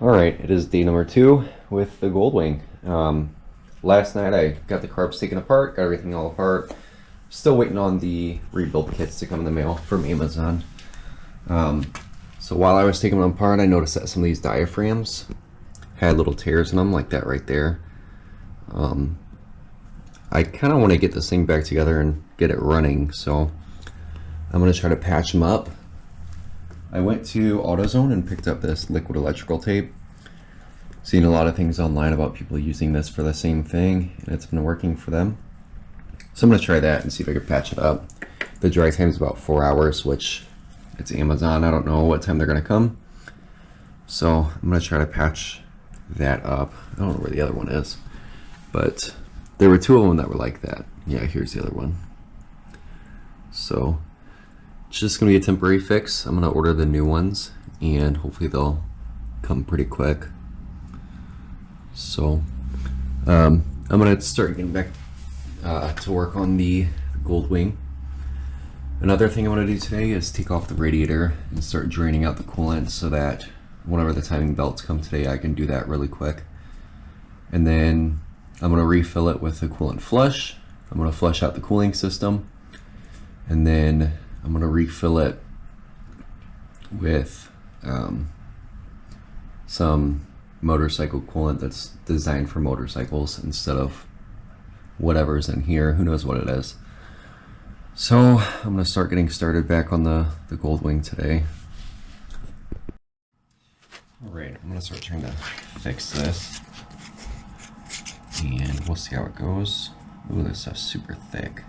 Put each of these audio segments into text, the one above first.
Alright, it is day number 2 with the Goldwing. Last night I got the carbs taken apart, got everything all apart. Still waiting on the rebuild kits to come in the mail from Amazon. So while I was taking them apart, I noticed that some of these diaphragms had little tears in them, like that right there. I kind of want to get this thing back together and get it running, so I'm going to try to patch them up. I went to AutoZone and picked up this liquid electrical tape. Seen a lot of things online about people using this for the same thing, and it's been working for them. So I'm going to try that and see if I can patch it up. The dry time is about 4 hours, which it's Amazon. I don't know what time they're going to come. So I'm going to try to patch that up. I don't know where the other one is, but there were 2 of them that were like that. Yeah, here's the other one. So it's just going to be a temporary fix. I'm going to order the new ones, and hopefully they'll come pretty quick. So I'm going to start getting back to work on the Goldwing. Another thing I want to do today is take off the radiator and start draining out the coolant so that whenever the timing belts come today, I can do that really quick. And then I'm going to refill it with a coolant flush. I'm going to flush out the cooling system, and then I'm going to refill it with some motorcycle coolant that's designed for motorcycles instead of whatever's in here. Who knows what it is. So I'm going to start getting started back on the Goldwing today. Alright, I'm going to start trying to fix this, and we'll see how it goes. Ooh, this stuff's super thick.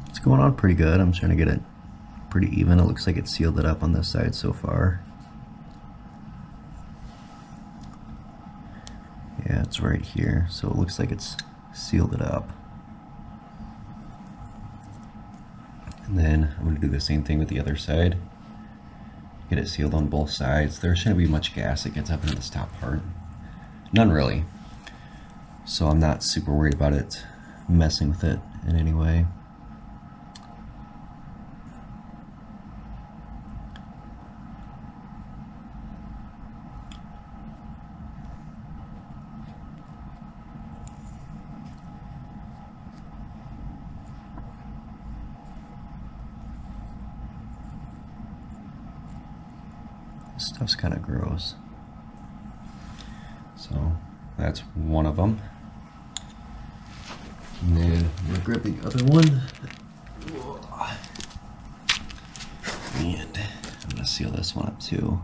It's going on pretty good. I'm trying to get it pretty even. It looks like it sealed it up on this side so far. Yeah, it's right here, so it looks like it's sealed it up. And then I'm going to do the same thing with the other side. Get it sealed on both sides. There shouldn't be much gas that gets up into this top part. None really. So I'm not super worried about it messing with it in any way. This stuff's kind of gross. So that's one of them. And then I'm going to grab the other one. And I'm going to seal this one up too.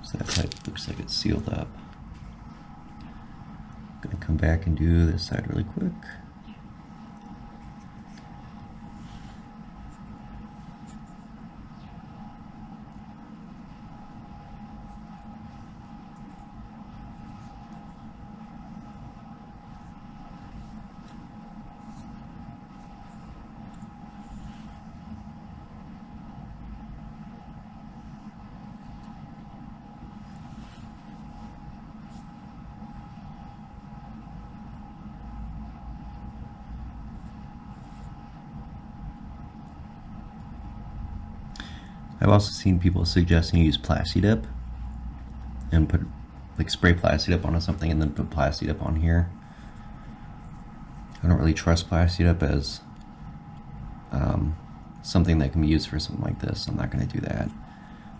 So that pipe looks like it's sealed up. I'm gonna come back and do this side really quick. I've also seen people suggesting you use Plasti Dip. and put like spray plasti dip onto something and then put plasti dip on here. I don't really trust plasti dip as something that can be used for something like this, so I'm not going to do that.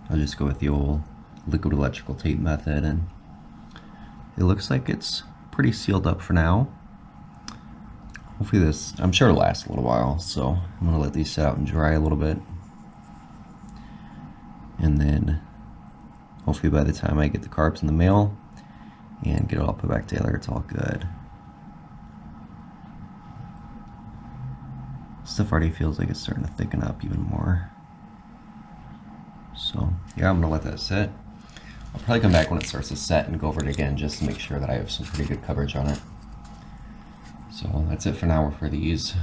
I'll just go with the old liquid electrical tape method, and it looks like it's pretty sealed up for now. Hopefully this, I'm sure it'll last a little while, so I'm going to let these sit out and dry a little bit. And then hopefully by the time I get the carbs in the mail and get it all put back together, it's all good. Stuff already feels like it's starting to thicken up even more. So yeah, I'm gonna let that sit. I'll probably come back when it starts to set and go over it again just to make sure that I have some pretty good coverage on it. So that's it for now for these.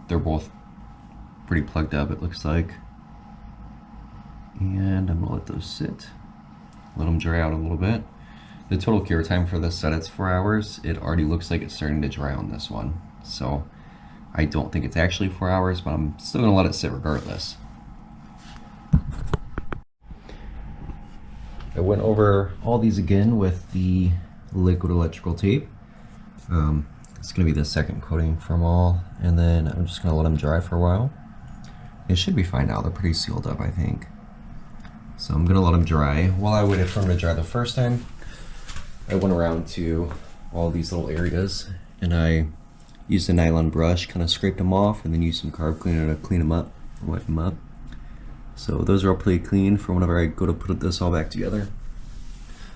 They're both pretty plugged up, it looks like. And I'm gonna let those sit. Let them dry out a little bit. The total cure time for this set, it's 4 hours. It already looks like it's starting to dry on this one. So I don't think it's actually 4 hours, but I'm still gonna let it sit regardless. I went over all these again with the liquid electrical tape. It's gonna be the second coating from all, and then I'm just gonna let them dry for a while. It should be fine now, they're pretty sealed up, I think. So I'm gonna let them dry. While I waited for them to dry the first time, I went around to all these little areas and I used a nylon brush, kind of scraped them off, and then used some carb cleaner to clean them up, wipe them up. So those are all pretty clean for whenever I go to put this all back together.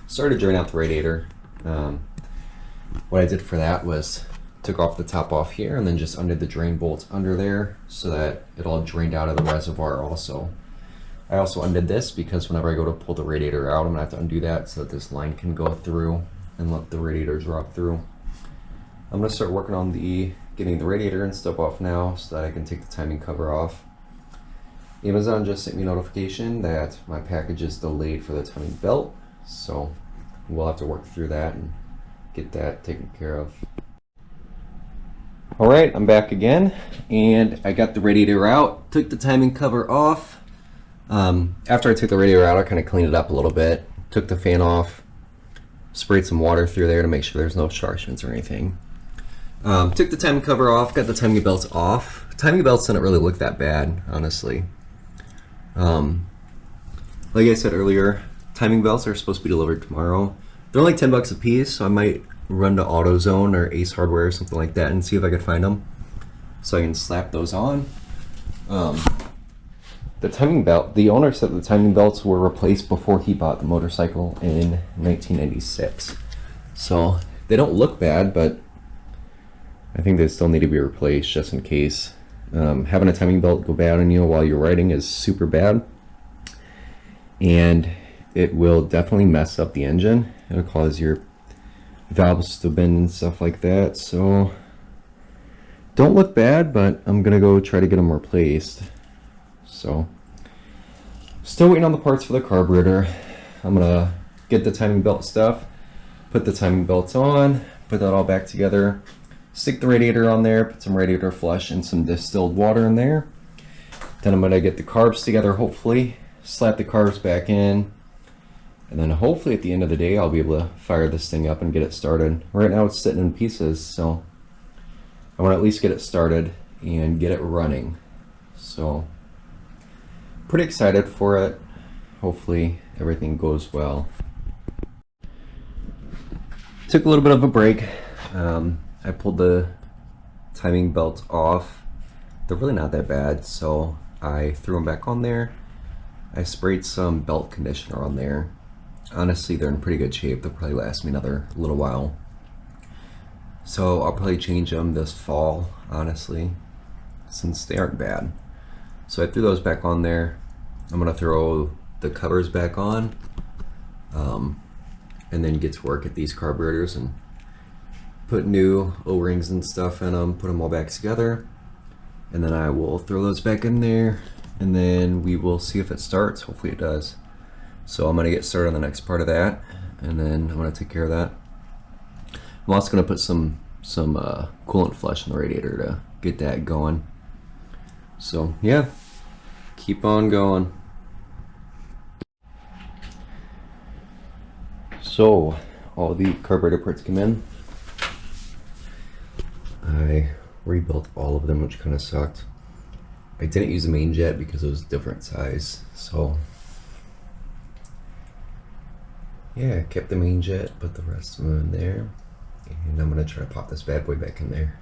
Started drying out the radiator. What I did for that was took off the top off here and then just undid the drain bolts under there so that it all drained out of the reservoir also. I also undid this because whenever I go to pull the radiator out, I'm gonna have to undo that so that this line can go through and let the radiator drop through. I'm gonna start working on getting the radiator and stuff off now so that I can take the timing cover off. Amazon just sent me a notification that my package is delayed for the timing belt, so we'll have to work through that and get that taken care of. Alright, I'm back again, and I got the radiator out, took the timing cover off. After I took the radiator out, I kind of cleaned it up a little bit, took the fan off, sprayed some water through there to make sure there's no obstructions or anything. Took the timing cover off, got the timing belts off. Timing belts didn't really look that bad, honestly. Like I said earlier, timing belts are supposed to be delivered tomorrow. They're only 10 bucks a piece, so I might run to AutoZone or Ace Hardware or something like that and see if I could find them so I can slap those on. The timing belt, the owner said the timing belts were replaced before he bought the motorcycle in 1996. So they don't look bad, but I think they still need to be replaced just in case. Having a timing belt go bad on you while you're riding is super bad, and it will definitely mess up the engine. It'll cause your valves to bend and stuff like that. So don't look bad, but I'm gonna go try to get them replaced. So still waiting on the parts for the carburetor. I'm gonna get the timing belt stuff, put the timing belts on, put that all back together, stick the radiator on there, put some radiator flush and some distilled water in there. Then I'm gonna get the carbs together, hopefully, slap the carbs back in, and then hopefully at the end of the day I'll be able to fire this thing up and get it started. Right now it's sitting in pieces, so I want to at least get it started and get it running. So pretty excited for it. Hopefully everything goes well. Took a little bit of a break. I pulled the timing belts off. They're really not that bad, so I threw them back on there. I sprayed some belt conditioner on there. Honestly, they're in pretty good shape. They'll probably last me another little while. So I'll probably change them this fall, honestly, since they aren't bad. So I threw those back on there. I'm gonna throw the covers back on, and then get to work at these carburetors and put new O-rings and stuff in them, put them all back together, and then I will throw those back in there, and then we will see if it starts. Hopefully it does. So I'm gonna get started on the next part of that, and then I'm gonna take care of that. I'm also gonna put some coolant flush in the radiator to get that going. So yeah, keep on going. So all the carburetor parts come in. I rebuilt all of them, which kind of sucked. I didn't use the main jet because it was different size, so yeah, I kept the main jet, put the rest of them in there, and I'm gonna try to pop this bad boy back in there.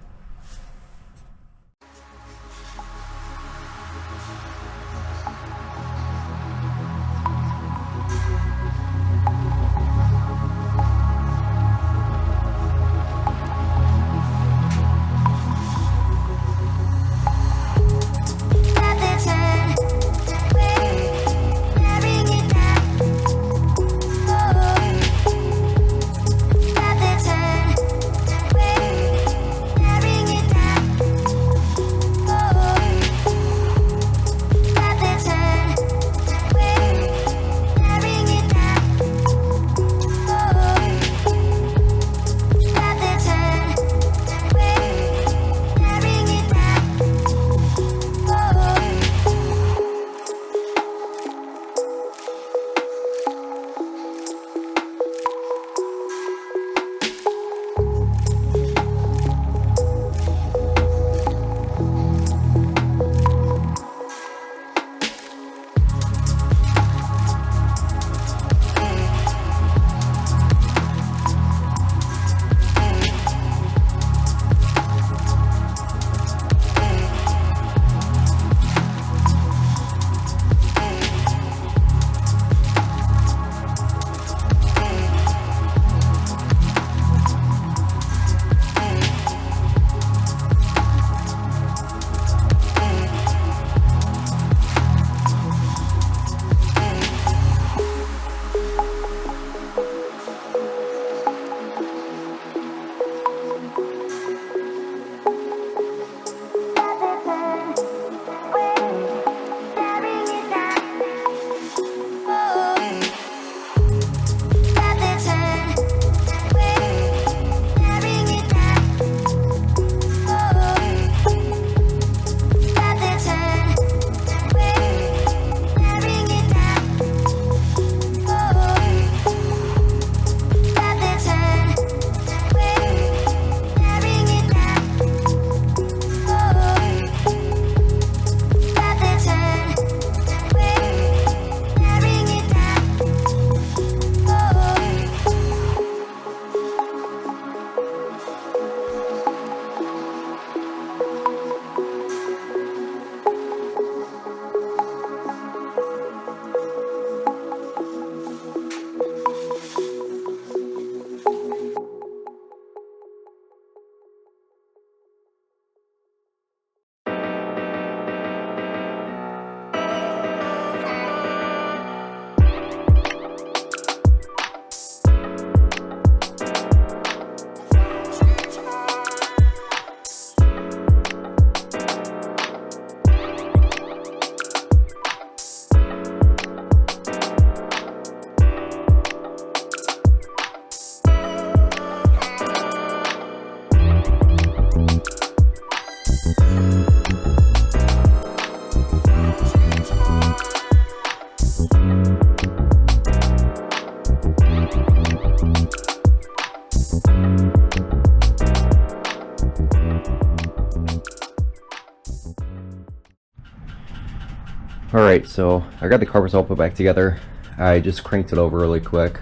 Alright, so I got the carburetors all put back together. I just cranked it over really quick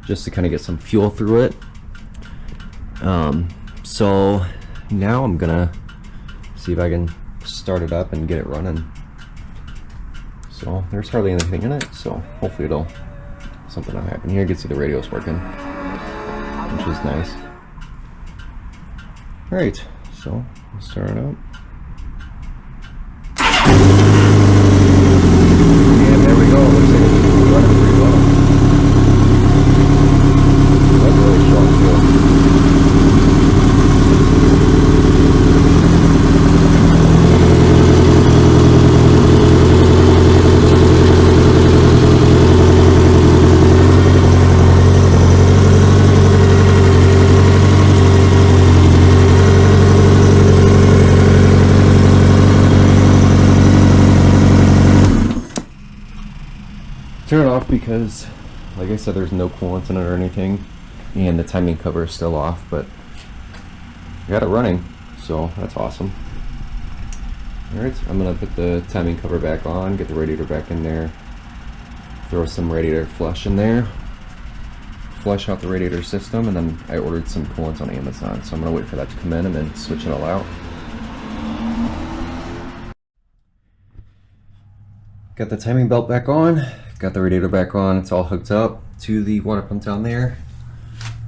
just to kind of get some fuel through it. So now I'm gonna see if I can start it up and get it running. So there's hardly anything in it, so hopefully something will happen. Here you can see the radio's working, which is nice. Alright, so let's start it up. And there we go. Looks like it's running pretty well. That's really strong fuel. Turn it off because Like I said, there's no coolant in it or anything, and the timing cover is still off, but I got it running, so that's awesome. Alright, I'm gonna put the timing cover back on, get the radiator back in there, throw some radiator flush in there, flush out the radiator system, and then I ordered some coolant on Amazon, so I'm gonna wait for that to come in and then switch it all out. Got the timing belt back on, got the radiator back on, it's all hooked up to the water pump down there.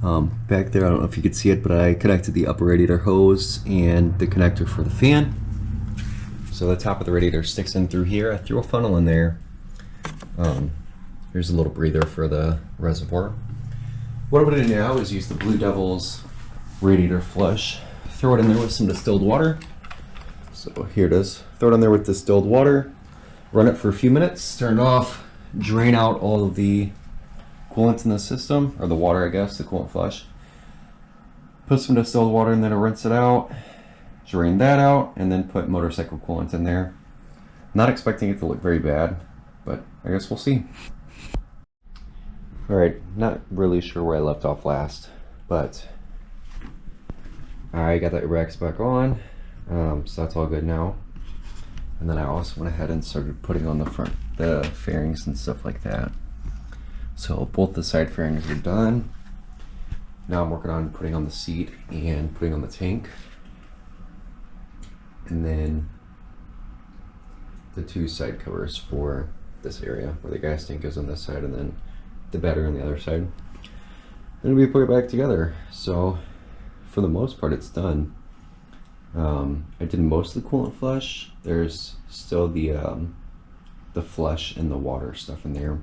Back there, I don't know if you could see it, but I connected the upper radiator hose and the connector for the fan. So the top of the radiator sticks in through here. I threw a funnel in there. Here's a little breather for the reservoir. What I'm going to do now is use the Blue Devil's radiator flush. Throw it in there with some distilled water. So here it is. Throw it in there with distilled water. Run it for a few minutes. Turn it off. Drain out all of the coolant in the system, or the water, I guess, the coolant flush. Put some distilled water in there to rinse it out. Drain that out, and then put motorcycle coolant in there. Not expecting it to look very bad, but I guess we'll see. Alright, not really sure where I left off last, but I got that racks back on, so that's all good now. And then I also went ahead and started putting on the fairings and stuff like that. So both the side fairings are done. Now I'm working on putting on the seat and putting on the tank. And then the two side covers for this area where the gas tank goes on this side and then the battery on the other side. Then we put it back together. So for the most part it's done. I did most of the coolant flush. There's still the flush and the water stuff in there.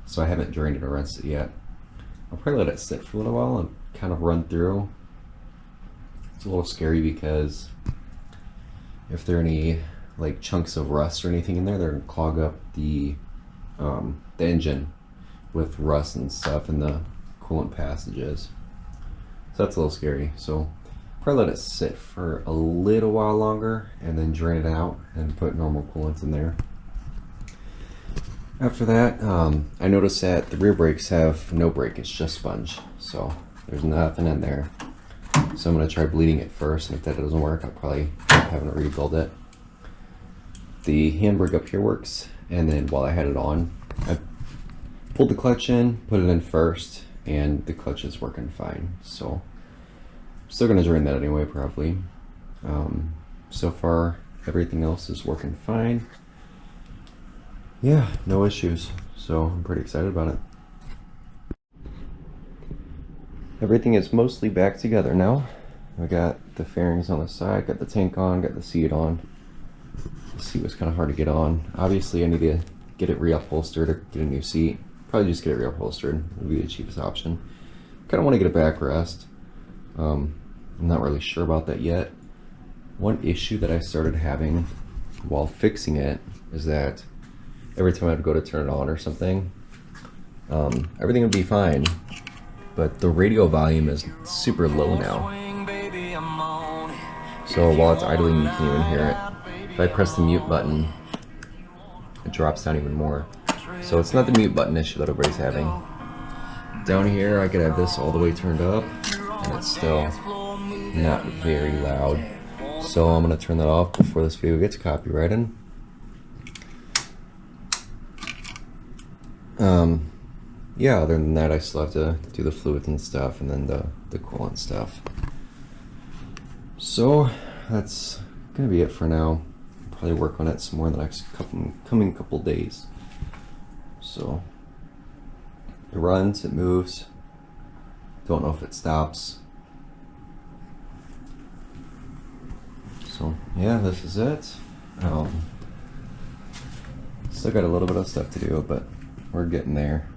So I haven't drained it or rinsed it yet. I'll probably let it sit for a little while and kind of run through. It's a little scary because if there are any like chunks of rust or anything in there, they're gonna clog up the engine with rust and stuff in the coolant passages. So that's a little scary. So probably let it sit for a little while longer and then drain it out and put normal coolant in there. After that, I noticed that the rear brakes have no brake, it's just sponge. So there's nothing in there. So I'm going to try bleeding it first, and if that doesn't work, I'll probably end up having to rebuild it. The handbrake up here works, and then while I had it on, I pulled the clutch in, put it in first, and the clutch is working fine. So I'm still going to drain that anyway, probably. So far, everything else is working fine. Yeah, no issues, so I'm pretty excited about it. Everything is mostly back together now. I got the fairings on the side, got the tank on, got the seat on. The seat was kind of hard to get on. Obviously I need to get it reupholstered or get a new seat. Probably just get it reupholstered, would be the cheapest option. Kind of want to get a backrest. I'm not really sure about that yet. One issue that I started having while fixing it is that every time I'd go to turn it on or something, everything would be fine, but the radio volume is super low now. So while it's idling, you can even hear it. If I press the mute button, it drops down even more. So it's not the mute button issue that everybody's having. Down here, I could have this all the way turned up, and it's still not very loud. So I'm gonna turn that off before this video gets copyrighted. Yeah, other than that, I still have to do the fluids and stuff, and then the coolant stuff. So that's gonna be it for now. I'll probably work on it some more in the next coming couple days. So it runs, it moves. Don't know if it stops. So yeah, this is it. Still got a little bit of stuff to do, but we're getting there.